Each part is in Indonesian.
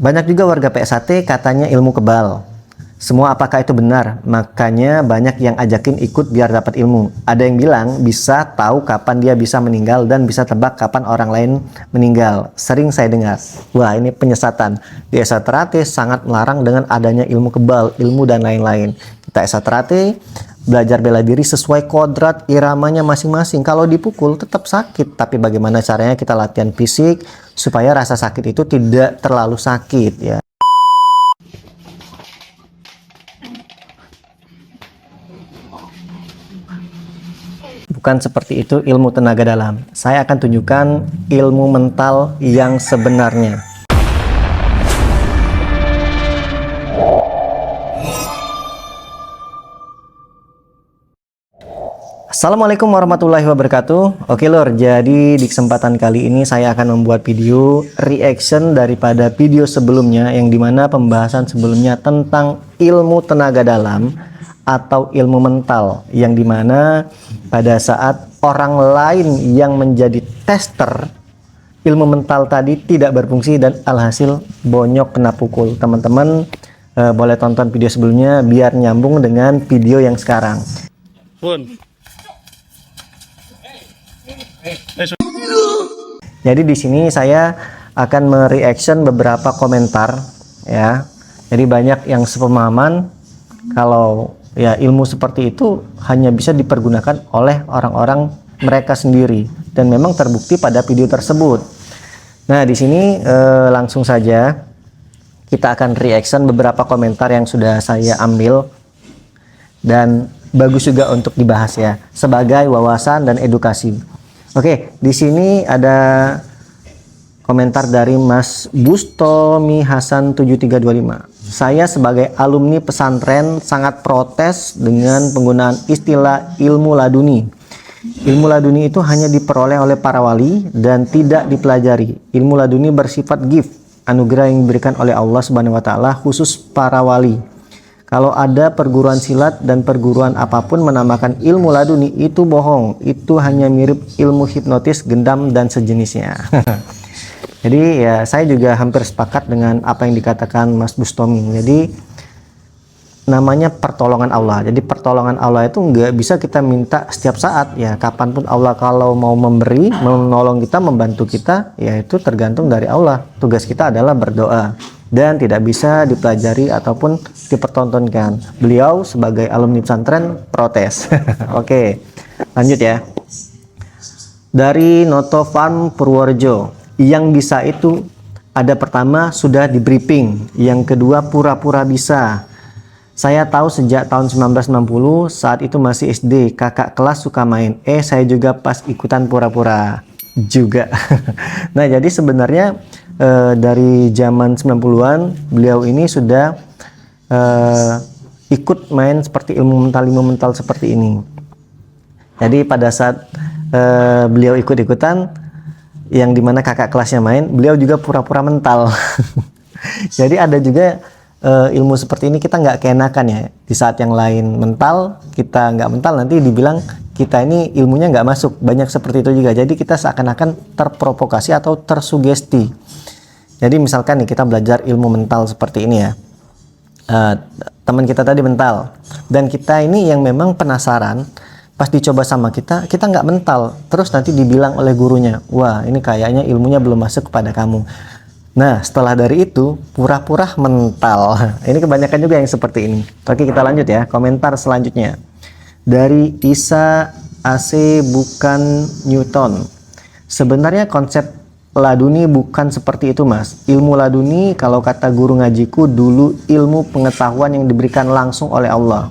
Banyak juga warga PSAT katanya ilmu kebal. Semua apakah itu benar? Makanya banyak yang ajakin ikut biar dapat ilmu. Ada yang bilang bisa tahu kapan dia bisa meninggal dan bisa tebak kapan orang lain meninggal. Sering saya dengar. Wah, ini penyesatan. Di Esaterate sangat melarang dengan adanya ilmu kebal, ilmu dan lain-lain. Kita Esaterate belajar bela diri sesuai kodrat iramanya masing-masing. Kalau dipukul tetap sakit, tapi bagaimana caranya kita latihan fisik supaya rasa sakit itu tidak terlalu sakit ya. Bukan seperti itu ilmu tenaga dalam. Saya akan tunjukkan ilmu mental yang sebenarnya. Assalamualaikum warahmatullahi wabarakatuh. Oke lor, jadi di kesempatan kali ini saya akan membuat video reaction daripada video sebelumnya, yang dimana pembahasan sebelumnya tentang ilmu tenaga dalam atau ilmu mental, yang dimana pada saat orang lain yang menjadi tester ilmu mental tadi tidak berfungsi dan alhasil bonyok kena pukul. Teman-teman boleh tonton video sebelumnya biar nyambung dengan video yang sekarang. Jadi di sini saya akan mereaction beberapa komentar ya. Jadi banyak yang sepemahaman kalau ya ilmu seperti itu hanya bisa dipergunakan oleh orang-orang mereka sendiri, dan memang terbukti pada video tersebut. Nah, di sini langsung saja kita akan reaction beberapa komentar yang sudah saya ambil dan bagus juga untuk dibahas ya, sebagai wawasan dan edukasi. Oke, di sini ada komentar dari Mas Bustomi Hasan 7325. Saya sebagai alumni pesantren sangat protes dengan penggunaan istilah ilmu laduni. Ilmu laduni itu hanya diperoleh oleh para wali dan tidak dipelajari. Ilmu laduni bersifat gift, anugerah yang diberikan oleh Allah Subhanahu wa taala khusus para wali. Kalau ada perguruan silat dan perguruan apapun menamakan ilmu laduni, itu bohong. Itu hanya mirip ilmu hipnotis, gendam dan sejenisnya. Jadi ya saya juga hampir sepakat dengan apa yang dikatakan Mas Bustomi. Jadi namanya pertolongan Allah. Jadi pertolongan Allah itu nggak bisa kita minta setiap saat ya. Kapanpun Allah kalau mau memberi, menolong kita, membantu kita, ya itu tergantung dari Allah. Tugas kita adalah berdoa dan tidak bisa dipelajari ataupun dipertontonkan. Beliau sebagai alumni pesantren protes. Oke, lanjut ya. Dari Noto Farm Purworejo. Yang bisa itu ada pertama sudah di briefing, yang kedua pura-pura bisa. Saya tahu sejak tahun 1960, saat itu masih SD, kakak kelas suka main. Saya juga pas ikutan pura-pura juga. Nah, jadi sebenarnya dari zaman 90-an beliau ini sudah ikut main seperti ilmu mental seperti ini. Jadi pada saat beliau ikut-ikutan, yang dimana kakak kelasnya main, beliau juga pura-pura mental. Jadi ada juga ilmu seperti ini, kita nggak keenakan ya. Di saat yang lain mental, kita nggak mental, nanti dibilang kita ini ilmunya nggak masuk. Banyak seperti itu juga. Jadi kita seakan-akan terprovokasi atau tersugesti. Jadi misalkan nih kita belajar ilmu mental seperti ini ya. Teman kita tadi mental, dan kita ini yang memang penasaran. Pas dicoba sama kita nggak mental, terus nanti dibilang oleh gurunya, wah ini kayaknya ilmunya belum masuk kepada kamu. Nah, setelah dari itu pura-pura mental. Ini kebanyakan juga yang seperti ini. Oke, kita lanjut ya. Komentar selanjutnya dari Isa AC bukan Newton. Sebenarnya konsep laduni bukan seperti itu, Mas. Ilmu laduni kalau kata guru ngajiku dulu, ilmu pengetahuan yang diberikan langsung oleh Allah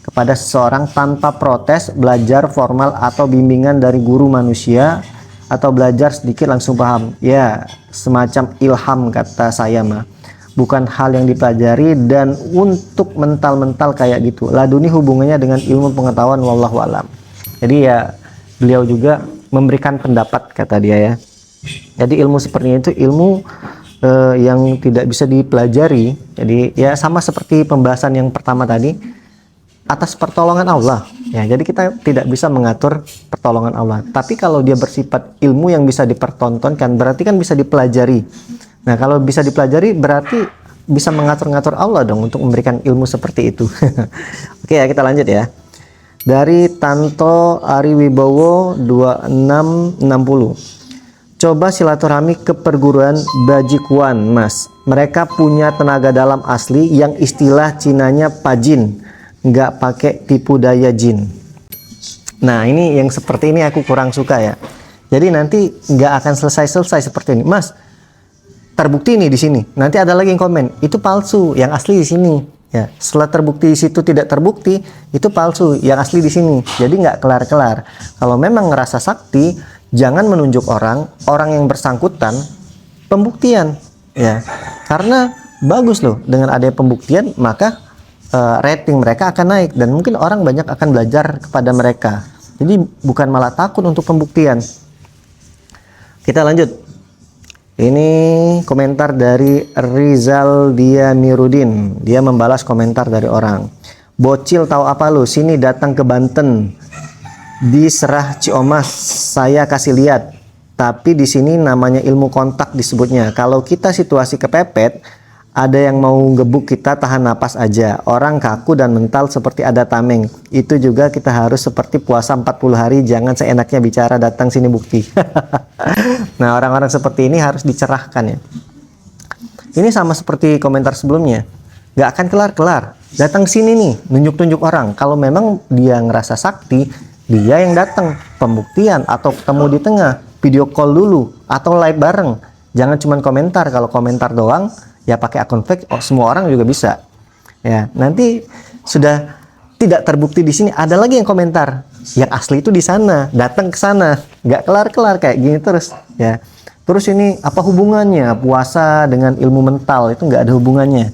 kepada seseorang tanpa protes, belajar formal atau bimbingan dari guru manusia, atau belajar sedikit langsung paham. Ya, semacam ilham kata saya mah. Bukan hal yang dipelajari dan untuk mental-mental kayak gitu. Laduni hubungannya dengan ilmu pengetahuan wallahu alam. Jadi ya beliau juga memberikan pendapat kata dia ya. Jadi ilmu seperti itu ilmu yang tidak bisa dipelajari. Jadi ya sama seperti pembahasan yang pertama tadi, atas pertolongan Allah ya. Jadi kita tidak bisa mengatur pertolongan Allah, tapi kalau dia bersifat ilmu yang bisa dipertontonkan, berarti kan bisa dipelajari. Nah, kalau bisa dipelajari berarti bisa mengatur-ngatur Allah dong untuk memberikan ilmu seperti itu. Oke ya, kita lanjut ya. Dari Tanto Ariwibowo 2660. Coba silaturahmi ke perguruan Bajikuan, Mas. Mereka punya tenaga dalam asli yang istilah Cinanya pajin, nggak pakai tipu daya jin. Nah, ini yang seperti ini aku kurang suka ya. Jadi nanti nggak akan selesai-selesai seperti ini, Mas. Terbukti nih di sini. Nanti ada lagi yang komen, itu palsu, yang asli di sini. Ya, setelah terbukti di situ tidak terbukti, itu palsu, yang asli di sini. Jadi nggak kelar-kelar. Kalau memang ngerasa sakti, jangan menunjuk orang yang bersangkutan pembuktian, ya. Karena bagus loh dengan adanya pembuktian, maka rating mereka akan naik dan mungkin orang banyak akan belajar kepada mereka. Jadi bukan malah takut untuk pembuktian. Kita lanjut. Ini komentar dari Rizal Diamirudin. Dia membalas komentar dari orang. Bocil tahu apa lu? Sini datang ke Banten. Di Serah Ciomas saya kasih lihat. Tapi di sini namanya ilmu kontak disebutnya. Kalau kita situasi kepepet, ada yang mau gebuk kita tahan napas aja. Orang kaku dan mental seperti ada tameng. Itu juga kita harus seperti puasa 40 hari. Jangan seenaknya bicara datang sini bukti. Nah, orang-orang seperti ini harus dicerahkan ya. Ini sama seperti komentar sebelumnya. Gak akan kelar-kelar. Datang sini nih, nunjuk-nunjuk orang. Kalau memang dia ngerasa sakti, dia yang datang. Pembuktian atau ketemu di tengah. Video call dulu atau live bareng. Jangan cuma komentar. Kalau komentar doang, ya pakai akun fake. Oh, semua orang juga bisa. Ya, nanti sudah tidak terbukti di sini. Ada lagi yang komentar. Yang asli itu di sana. Datang ke sana. Nggak kelar-kelar kayak gini terus. Ya. Terus ini apa hubungannya puasa dengan ilmu mental? Itu nggak ada hubungannya.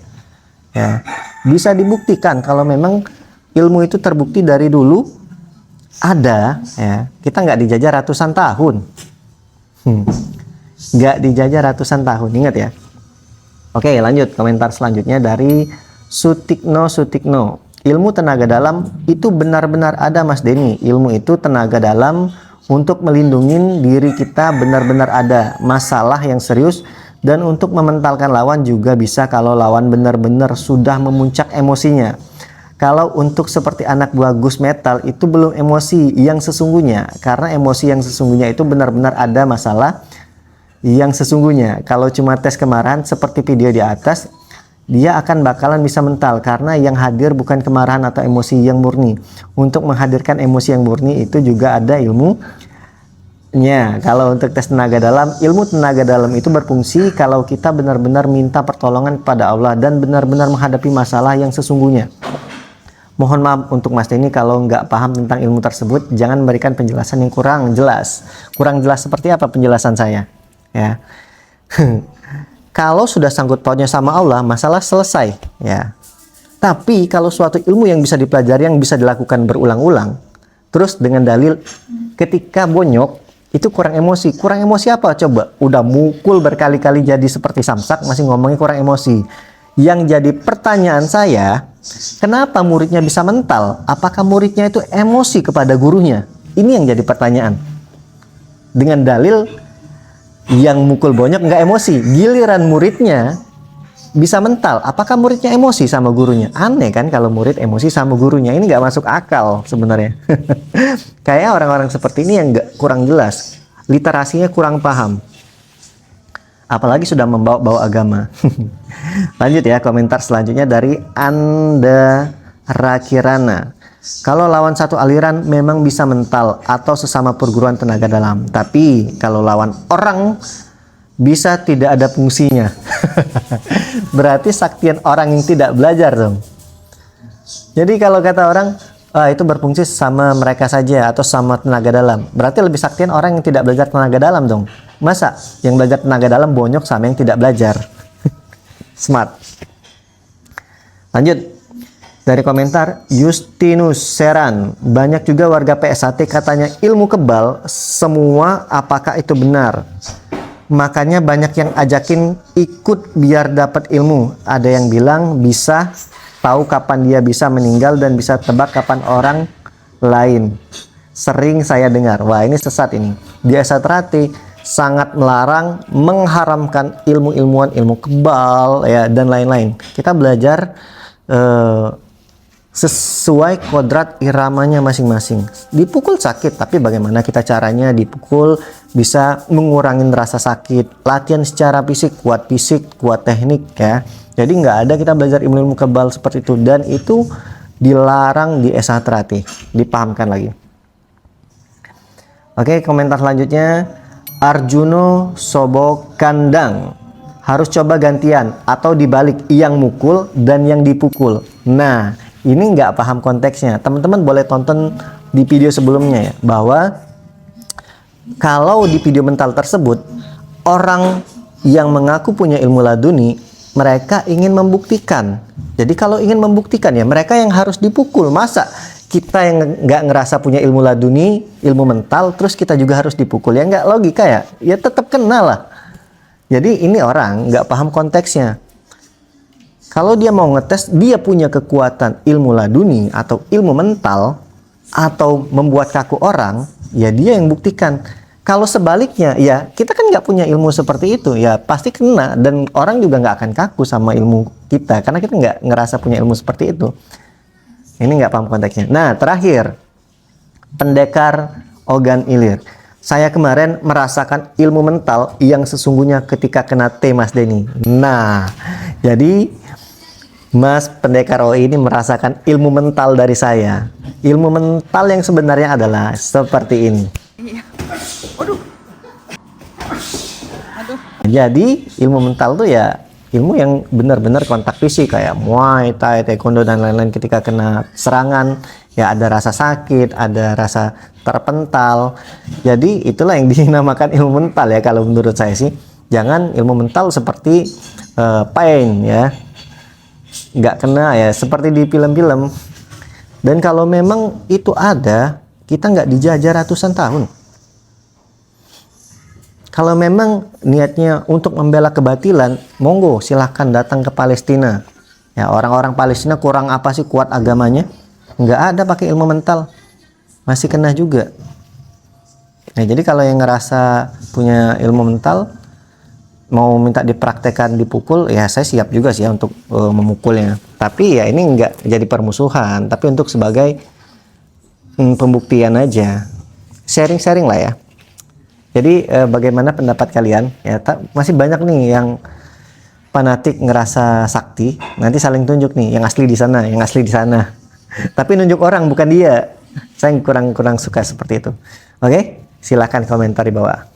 Ya. Bisa dibuktikan kalau memang ilmu itu terbukti dari dulu ada. Ya. Kita nggak dijajah ratusan tahun. Nggak dijajah ratusan tahun, ingat ya. Oke, lanjut komentar selanjutnya dari Sutikno. Ilmu tenaga dalam itu benar-benar ada, Mas Denny. Ilmu itu tenaga dalam untuk melindungi diri kita benar-benar ada. Masalah yang serius dan untuk mementalkan lawan juga bisa kalau lawan benar-benar sudah memuncak emosinya. Kalau untuk seperti anak buah Gus Metal itu belum emosi yang sesungguhnya, karena emosi yang sesungguhnya itu benar-benar ada masalah yang sesungguhnya. Kalau cuma tes kemarahan seperti video di atas, dia akan bakalan bisa mental karena yang hadir bukan kemarahan atau emosi yang murni. Untuk menghadirkan emosi yang murni itu juga ada ilmunya. Kalau untuk tes tenaga dalam, ilmu tenaga dalam itu berfungsi kalau kita benar-benar minta pertolongan kepada Allah dan benar-benar menghadapi masalah yang sesungguhnya. Mohon maaf untuk Mas Denny kalau nggak paham tentang ilmu tersebut, jangan memberikan penjelasan yang kurang jelas. Kurang jelas seperti apa penjelasan saya? Ya. Kalau sudah sangkut pautnya sama Allah, masalah selesai. Ya. Tapi kalau suatu ilmu yang bisa dipelajari, yang bisa dilakukan berulang-ulang, terus dengan dalil ketika bonyok, itu kurang emosi. Kurang emosi apa? Coba, udah mukul berkali-kali jadi seperti samsak, masih ngomongin kurang emosi. Yang jadi pertanyaan saya, kenapa muridnya bisa mental? Apakah muridnya itu emosi kepada gurunya? Ini yang jadi pertanyaan. Dengan dalil yang mukul bonyok nggak emosi, giliran muridnya bisa mental. Apakah muridnya emosi sama gurunya? Aneh kan kalau murid emosi sama gurunya. Ini nggak masuk akal sebenarnya. Kayak orang-orang seperti ini yang kurang jelas, literasinya kurang paham. Apalagi sudah membawa-bawa agama. Lanjut ya, komentar selanjutnya dari Anda Rakirana. Kalau lawan satu aliran memang bisa mental atau sesama perguruan tenaga dalam. Tapi kalau lawan orang bisa tidak ada fungsinya. Berarti saktian orang yang tidak belajar dong. Jadi kalau kata orang, itu berfungsi sama mereka saja atau sama tenaga dalam. Berarti lebih saktian orang yang tidak belajar tenaga dalam dong. Masa yang belajar tenaga dalam bonyok sama yang tidak belajar? Smart. Lanjut. Dari komentar Justinus Seran. Banyak juga warga PSAT katanya ilmu kebal semua, apakah itu benar? Makanya banyak yang ajakin ikut biar dapat ilmu. Ada yang bilang bisa tahu kapan dia bisa meninggal dan bisa tebak kapan orang lain. Sering saya dengar. Wah, ini sesat ini. Di Satrate sangat melarang, mengharamkan ilmu-ilmuwan, ilmu kebal ya dan lain-lain. Kita belajar sesuai kodrat iramanya masing-masing. Dipukul sakit, tapi bagaimana kita caranya dipukul bisa mengurangi rasa sakit. Latihan secara fisik, kuat teknik ya. Jadi nggak ada kita belajar ilmu-ilmu kebal seperti itu, dan itu dilarang di Esatrati. Dipahamkan lagi. Oke, komentar selanjutnya, Arjuno Sobo Kandang, harus coba gantian atau dibalik, yang mukul dan yang dipukul. Nah, ini nggak paham konteksnya. Teman-teman boleh tonton di video sebelumnya ya, bahwa kalau di video mental tersebut orang yang mengaku punya ilmu laduni, mereka ingin membuktikan. Jadi kalau ingin membuktikan ya mereka yang harus dipukul. Masa kita yang nggak ngerasa punya ilmu laduni, ilmu mental, terus kita juga harus dipukul? Ya nggak logika ya. Ya tetap kena lah. Jadi ini orang nggak paham konteksnya. Kalau dia mau ngetes dia punya kekuatan ilmu laduni atau ilmu mental atau membuat kaku orang, ya dia yang buktikan. Kalau sebaliknya, ya kita kan nggak punya ilmu seperti itu, ya pasti kena, dan orang juga nggak akan kaku sama ilmu kita karena kita nggak ngerasa punya ilmu seperti itu. Ini nggak paham konteksnya. Nah, terakhir, Pendekar Ogan Ilir. Saya kemarin merasakan ilmu mental yang sesungguhnya ketika kena T, Mas Denny. Nah, jadi Mas Pendekar OI ini merasakan ilmu mental dari saya. Ilmu mental yang sebenarnya adalah seperti ini. Jadi ilmu mental tuh ya ilmu yang benar-benar kontak fisik kayak Muay Thai, Taekwondo dan lain-lain. Ketika kena serangan ya ada rasa sakit, ada rasa terpental. Jadi itulah yang dinamakan ilmu mental ya kalau menurut saya sih. Jangan ilmu mental seperti pain ya, nggak kena ya seperti di film-film. Dan kalau memang itu ada, kita nggak dijajah ratusan tahun. Kalau memang niatnya untuk membela kebatilan, monggo silahkan datang ke Palestina. Ya, orang-orang Palestina kurang apa sih kuat agamanya? Nggak ada pakai ilmu mental, masih kena juga. Nah, jadi kalau yang ngerasa punya ilmu mental, mau minta dipraktekkan dipukul, ya saya siap juga sih ya untuk memukulnya. Tapi ya ini nggak jadi permusuhan, tapi untuk sebagai pembuktian aja, sharing-sharing lah ya. Jadi bagaimana pendapat kalian? Ya, masih banyak nih yang fanatik ngerasa sakti. Nanti saling tunjuk nih, yang asli di sana, yang asli di sana. Tapi nunjuk orang bukan dia. Saya kurang suka seperti itu. Oke, silakan komentar di bawah.